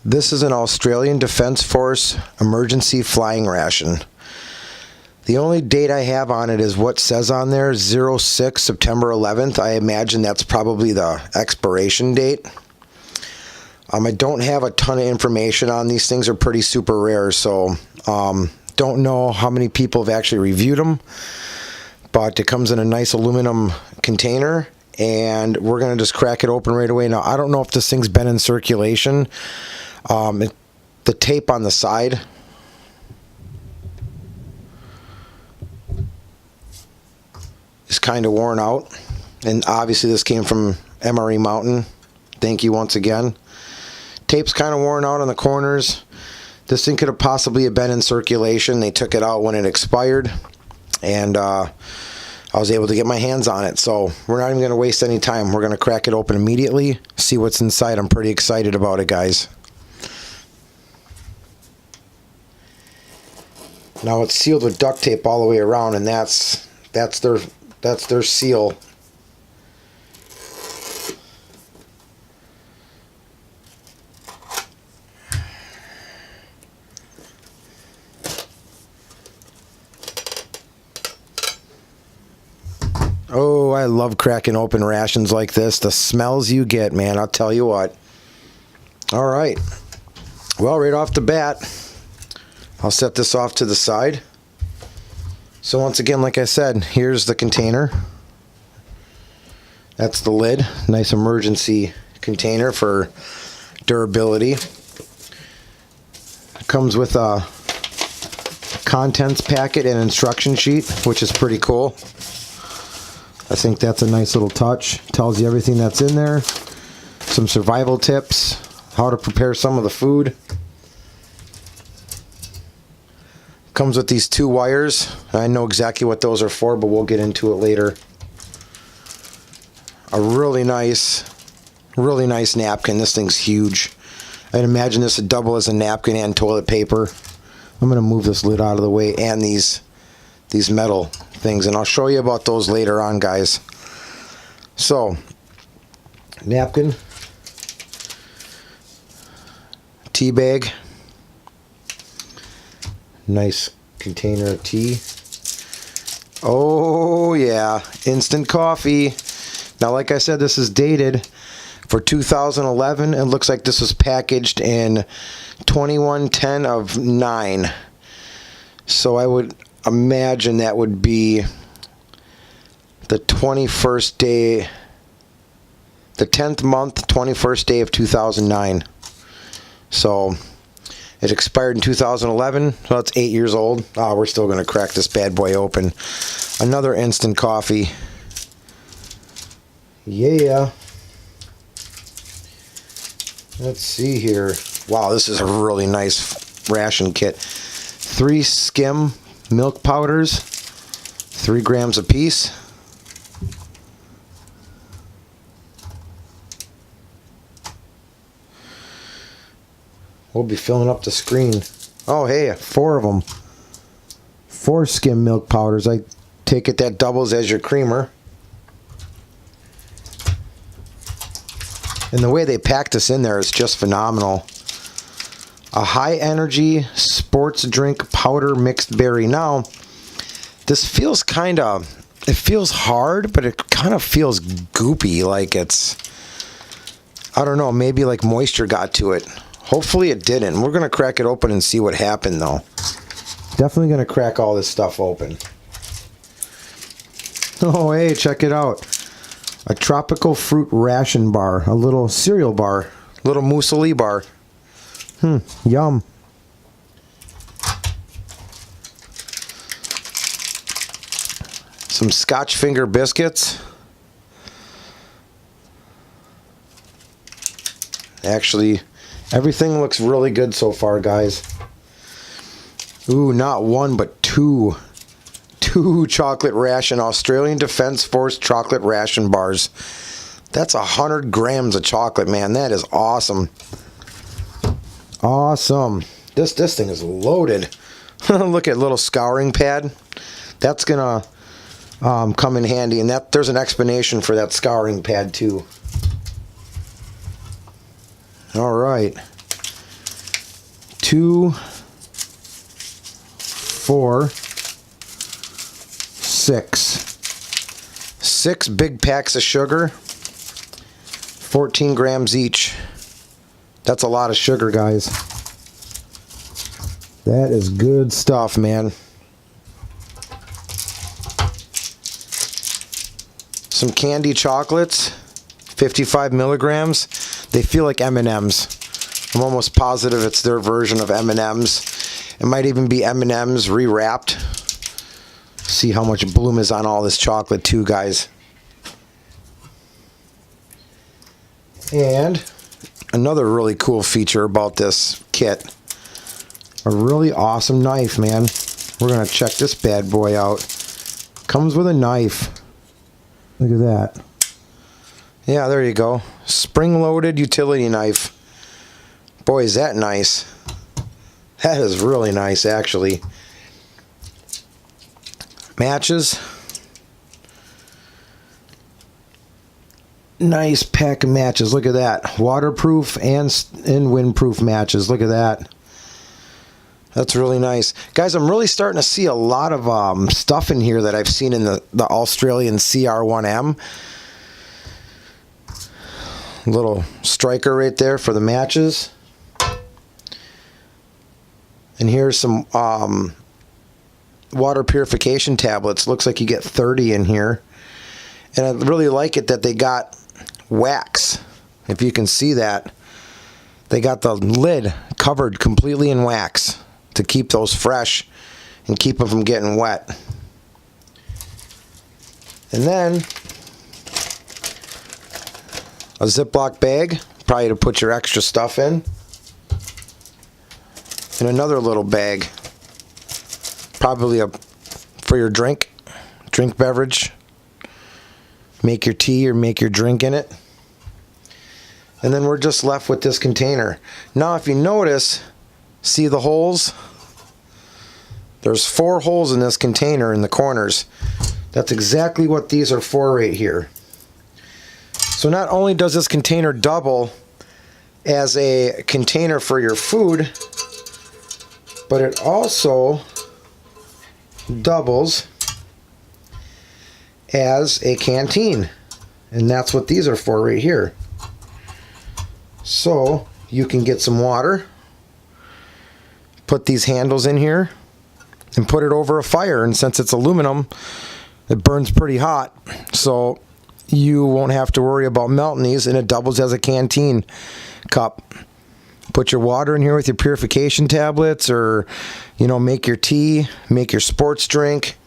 This is an Australian Defence Force emergency flying ration. The only date I have on it is what says on there, 06 September 11th. I imagine that's probably the expiration date. I don't have a ton of information on these things. Are pretty super rare, so don't know how many people have actually reviewed them. But it comes in a nice aluminum container, and we're going to just crack it open right away. Now, I don't know if this thing's been in circulation. The tape on the side is kind of worn out, and obviously this came from MRE Mountain. Thank you once again. Tape's kind of worn out on the corners. This thing could have possibly been in circulation. They took it out when it expired, and I was able to get my hands on it. So we're not even going to waste any time. We're going to crack it open immediately, see what's inside. I'm pretty excited about it, guys. Now it's sealed with duct tape all the way around, and that's their seal. Oh, I love cracking open rations like this. The smells you get, man, I'll tell you what. All right. Well, right off the bat, I'll set this off to the side. So once again, like I said, here's the container. That's the lid. Nice emergency container for durability. It comes with a contents packet and instruction sheet, which is pretty cool. I think that's a nice little touch. Tells you everything that's in there. Some survival tips, how to prepare some of the food. Comes with these 2 wires. I know exactly what those are for, but we'll get into it later. A really nice napkin. This thing's huge. I'd imagine this would double as a napkin and toilet paper. I'm going to move this lid out of the way, and these metal things, and I'll show you about those later on, guys. So, napkin, tea bag, nice container of tea. Oh yeah, instant coffee. Now, like I said, this is dated for 2011. It looks like this was packaged in 2110 of 9. So I would imagine that would be the 21st day, the 10th month, 21st day of 2009. So it expired in 2011, so it's 8 years old. We're still going to crack this bad boy open. Another instant coffee. Yeah. Let's see here. Wow, this is a really nice ration kit. 3 skim milk powders, 3 grams a piece. We'll be filling up the screen. Oh, hey, 4 of them. 4 skim milk powders. I take it that doubles as your creamer. And the way they pack this in there is just phenomenal. A high energy sports drink powder mixed berry. Now, this feels it feels hard, but it kind of feels goopy, like it's, I don't know, maybe like moisture got to it. Hopefully it didn't. We're going to crack it open and see what happened, though. Definitely going to crack all this stuff open. Oh, hey, check it out. A tropical fruit ration bar. A little cereal bar. Little muesli bar. Yum. Some Scotch finger biscuits. Actually, everything looks really good so far, guys. Ooh, not 1, but 2. 2 chocolate ration, Australian Defence Force chocolate ration bars. That's 100 grams of chocolate, man. That is awesome. Awesome. This thing is loaded. Look at little scouring pad. That's gonna come in handy, and there's an explanation for that scouring pad too. All right. 2, 4, 6. 6 big packs of sugar, 14 grams each. That's a lot of sugar, guys. That is good stuff, man. Some candy chocolates, 55 milligrams. They feel like M&Ms. I'm almost positive it's their version of M&Ms. It might even be M&Ms rewrapped. See how much bloom is on all this chocolate too, guys. And another really cool feature about this kit, a really awesome knife, man. We're gonna check this bad boy out. Comes with a knife. Look at that. Yeah, there you go. Spring-loaded utility knife. Boy, is that nice. That is really nice, actually. Matches. Nice pack of matches. Look at that. Waterproof and windproof matches. Look at that. That's really nice. Guys, I'm really starting to see a lot of stuff in here that I've seen in the Australian CR1M. Little striker right there for the matches. And here's some water purification tablets. Looks like you get 30 in here. And I really like it that they got wax. If you can see that. They got the lid covered completely in wax to keep those fresh and keep them from getting wet. And then a Ziploc bag, probably to put your extra stuff in. And another little bag, probably for your drink beverage. Make your tea or make your drink in it. And then we're just left with this container. Now if you notice, see the holes? There's 4 holes in this container in the corners. That's exactly what these are for right here. So not only does this container double as a container for your food, but it also doubles as a canteen. And that's what these are for right here. So you can get some water, put these handles in here, and put it over a fire. And since it's aluminum, it burns pretty hot. So you won't have to worry about melting these, and it doubles as a canteen cup. Put your water in here with your purification tablets, or, you know, make your tea, make your sports drink.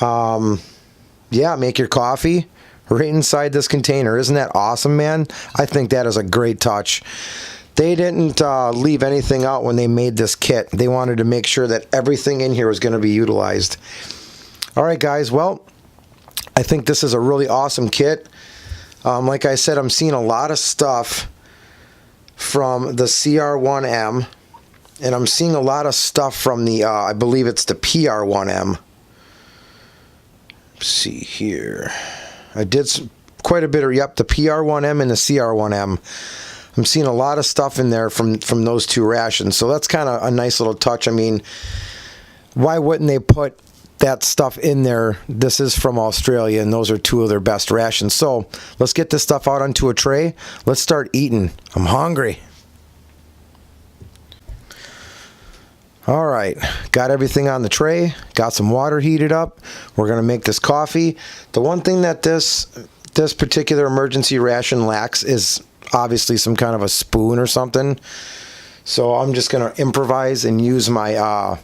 Yeah, make your coffee right inside this container. Isn't that awesome, man? I think that is a great touch. They didn't leave anything out when they made this kit. They wanted to make sure that everything in here was going to be utilized. All right, guys. Well, I think this is a really awesome kit. Like I said, I'm seeing a lot of stuff from the CR1M, and I'm seeing a lot of stuff from the, I believe it's the PR1M. Let's see here. I did quite a bit of, yep, the PR1M and the CR1M. I'm seeing a lot of stuff in there from those two rations. So that's kind of a nice little touch. I mean, why wouldn't they put that stuff in there? This is from Australia, and those are 2 of their best rations. So let's get this stuff out onto a tray. Let's start eating. I'm hungry. All right, got everything on the tray, got some water heated up. We're gonna make this coffee. The one thing that this particular emergency ration lacks is obviously some kind of a spoon or something. So I'm just gonna improvise and use my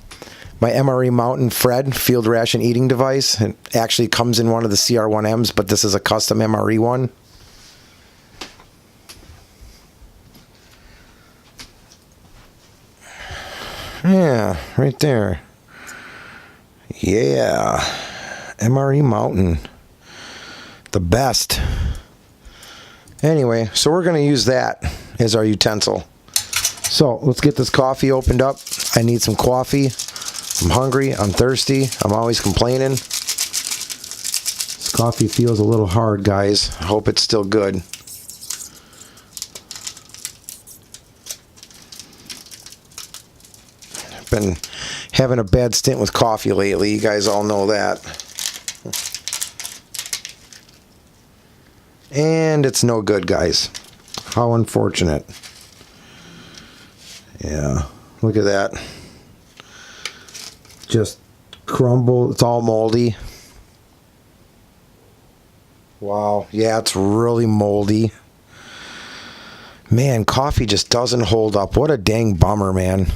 my MRE Mountain Fred field ration eating device. It actually comes in one of the CR1Ms, but this is a custom MRE one. Yeah, right there. Yeah, MRE Mountain, the best. Anyway, so we're going to use that as our utensil. So let's get this coffee opened up. I need some coffee. I'm hungry. I'm thirsty. I'm always complaining. This coffee feels a little hard, guys. I hope it's still good. been having a bad stint with coffee lately. You guys all know that. And it's no good, guys. How unfortunate. Yeah, look at that. Just crumble. It's all moldy. Wow. Yeah, it's really moldy. Man, coffee just doesn't hold up. What a dang bummer, man.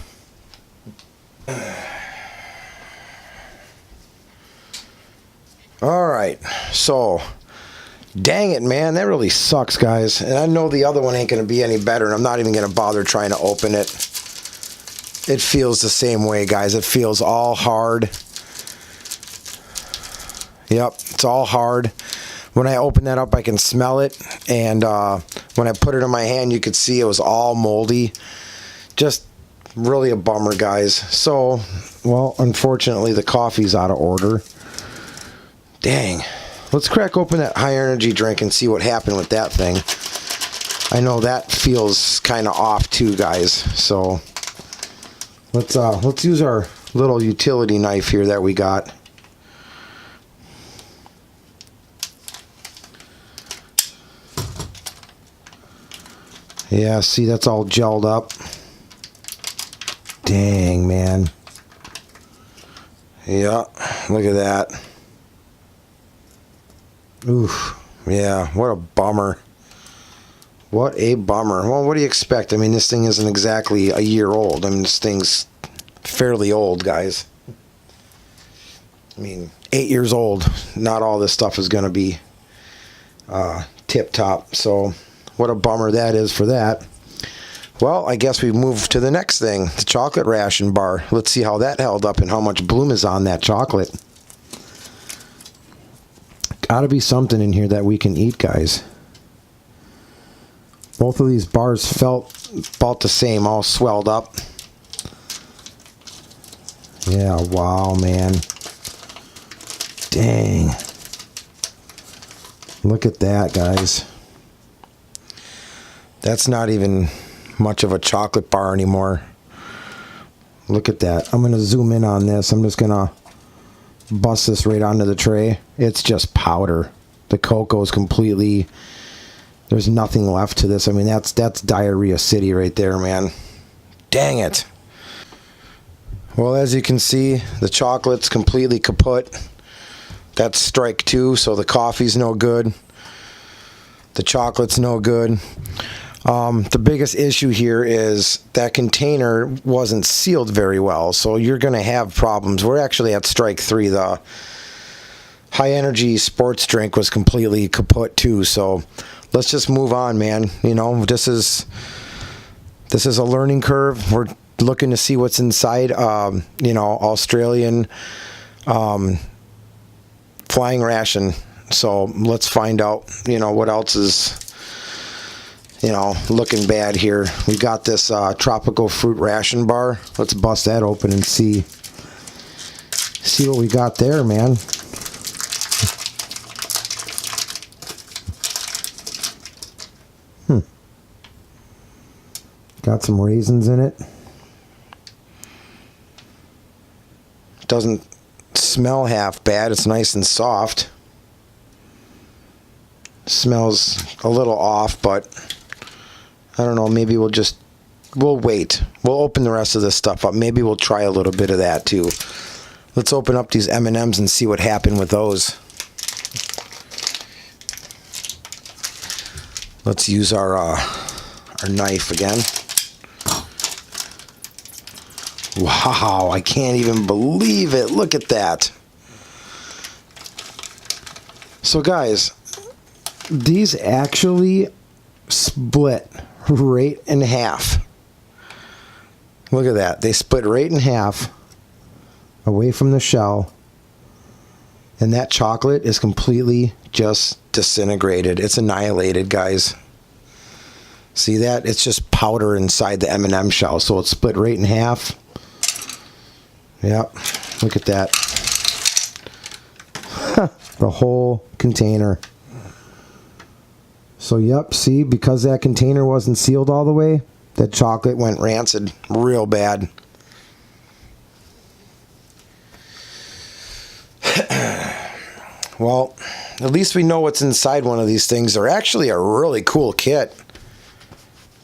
All right. So, dang it, man. That really sucks, guys. And I know the other one ain't going to be any better, and I'm not even going to bother trying to open it. It feels the same way, guys. It feels all hard. Yep, it's all hard. When I open that up, I can smell it. And when I put it in my hand, you could see it was all moldy. Just really a bummer, guys. So, well, unfortunately, the coffee's out of order. Dang. Let's crack open that high energy drink and see what happened with that thing. I know that feels kind of off too, guys. So, let's use our little utility knife here that we got. Yeah, see, that's all gelled up. Dang, man. Yeah, look at that. Oof. Yeah, what a bummer. What a bummer. Well, what do you expect? I mean, this thing isn't exactly a year old. I mean, this thing's fairly old, guys. I mean, 8 years old. Not all this stuff is going to be tip-top. So, what a bummer that is for that. Well, I guess we move to the next thing, the chocolate ration bar. Let's see how that held up and how much bloom is on that chocolate. Gotta be something in here that we can eat, guys. Both of these bars felt about the same, all swelled up. Yeah, wow, man. Dang. Look at that, guys. That's not even much of a chocolate bar anymore. Look at that. I'm going to zoom in on this. I'm just going to bust this right onto the tray. It's just powder. The cocoa is completely... There's nothing left to this. I mean, that's diarrhea city right there, man. Dang it. Well, as you can see, the chocolate's completely kaput. That's strike 2, so the coffee's no good. The chocolate's no good. The biggest issue here is that container wasn't sealed very well, so you're going to have problems. We're actually at strike 3. The high energy sports drink was completely kaput too, so let's just move on, man. You know, this is a learning curve. We're looking to see what's inside, you know, Australian flying ration. So let's find out, you know, what else is, you know, looking bad here. We got this tropical fruit ration bar. Let's bust that open and see what we got there, man. Got some raisins in it. Doesn't smell half bad. It's nice and soft. Smells a little off, but I don't know. Maybe we'll wait. We'll open the rest of this stuff up. Maybe we'll try a little bit of that too. Let's open up these M&Ms and see what happened with those. Let's use our knife again. Wow, I can't even believe it. Look at that. So guys, these actually split right in half. Look at that. They split right in half away from the shell. And that chocolate is completely just disintegrated. It's annihilated, guys. See that? It's just powder inside the M&M shell. So it's split right in half. Yep. Look at that. The whole container. So, yep. See, because that container wasn't sealed all the way, that chocolate went rancid real bad. Well, at least we know what's inside one of these things. They're actually a really cool kit.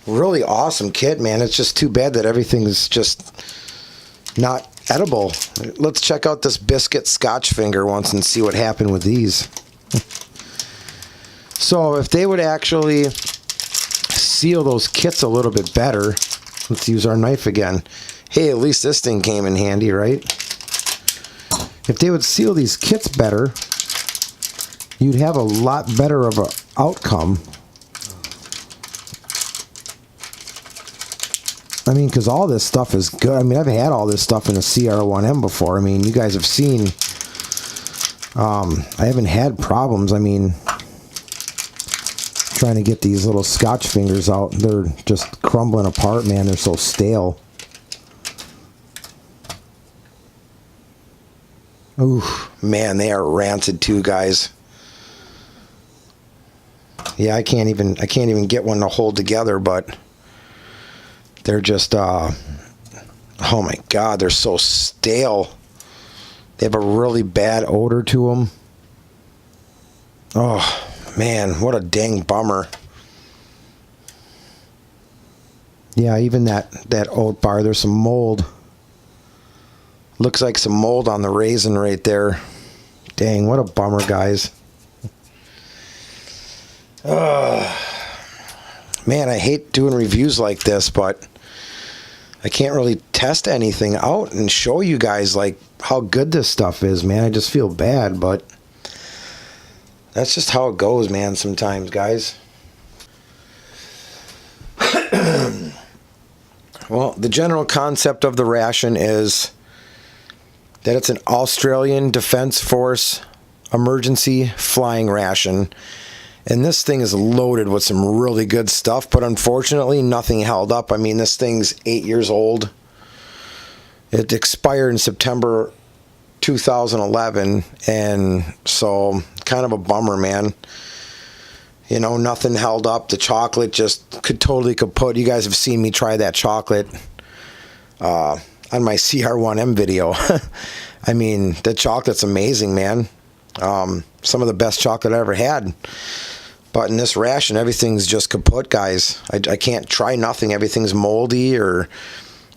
Really awesome kit, man. It's just too bad that everything's just not edible. Let's check out this biscuit scotch finger once and see what happened with these. So if they would actually seal those kits a little bit better, let's use our knife again. Hey, at least this thing came in handy, right? If they would seal these kits better, you'd have a lot better of an outcome. I mean, because all this stuff is good. I mean, I've had all this stuff in a CR1M before. I mean, you guys have seen, I haven't had problems. I mean, trying to get these little scotch fingers out, they're just crumbling apart, man. They're so stale. Ooh, man, they are rancid too, guys. Yeah, I can't even get one to hold together, but they're just oh my god, they're so stale. They have a really bad odor to them. Oh man, what a dang bummer. Yeah, even that oat bar, there's some mold. Looks like some mold on the raisin right there. Dang, what a bummer, guys. Man, I hate doing reviews like this, but I can't really test anything out and show you guys like how good this stuff is, man. I just feel bad, but that's just how it goes, man, sometimes, guys. Well, the general concept of the ration is that it's an Australian Defence Force emergency flying ration. And this thing is loaded with some really good stuff, but unfortunately nothing held up. I mean, this thing's 8 years old. It expired in September 2011, and so kind of a bummer, man. You know, nothing held up. The chocolate just totally kaput. You guys have seen me try that chocolate on my CR1M video. I mean, the chocolate's amazing, man. Some of the best chocolate I ever had. But in this ration, everything's just kaput, guys. I can't try nothing. Everything's moldy or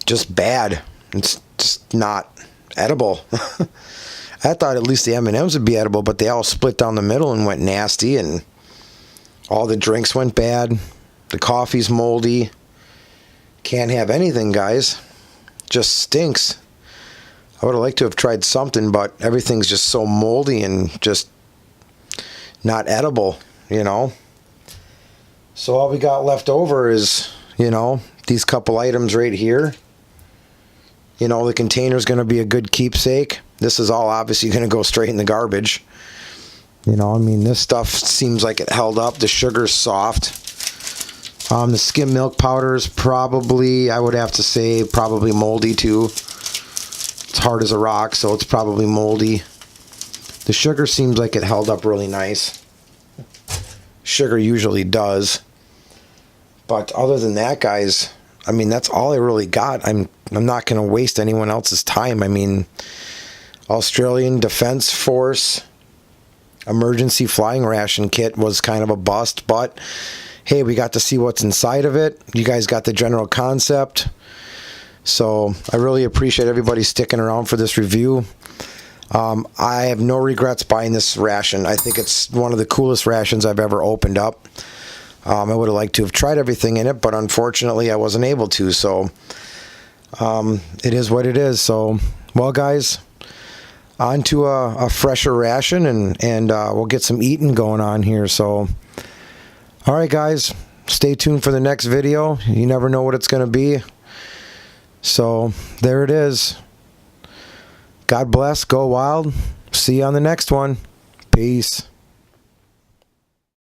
just bad. It's just not edible. I thought at least the M&Ms would be edible, but they all split down the middle and went nasty, and all the drinks went bad. The coffee's moldy. Can't have anything, guys. Just stinks. I would have liked to have tried something, but everything's just so moldy and just not edible, you know. So all we got left over is, you know, these couple items right here. You know, the container's going to be a good keepsake. This is all obviously going to go straight in the garbage. You know, I mean, this stuff seems like it held up. The sugar's soft. The skim milk powder is probably, I would have to say, probably moldy too. It's hard as a rock, so it's probably moldy. The sugar seems like it held up really nice. Sugar usually does. But other than that, guys, I mean, that's all I really got. I'm not going to waste anyone else's time. I mean, Australian Defence Force emergency flying ration kit was kind of a bust, but hey, we got to see what's inside of it. You guys got the general concept. So I really appreciate everybody sticking around for this review. I have no regrets buying this ration. I think it's one of the coolest rations I've ever opened up. I would have liked to have tried everything in it, but unfortunately I wasn't able to. So it is what it is. So, well, guys, on to a fresher ration, and we'll get some eating going on here. So, all right, guys, stay tuned for the next video. You never know what it's going to be. So there it is. God bless. Go wild. See you on the next one. Peace.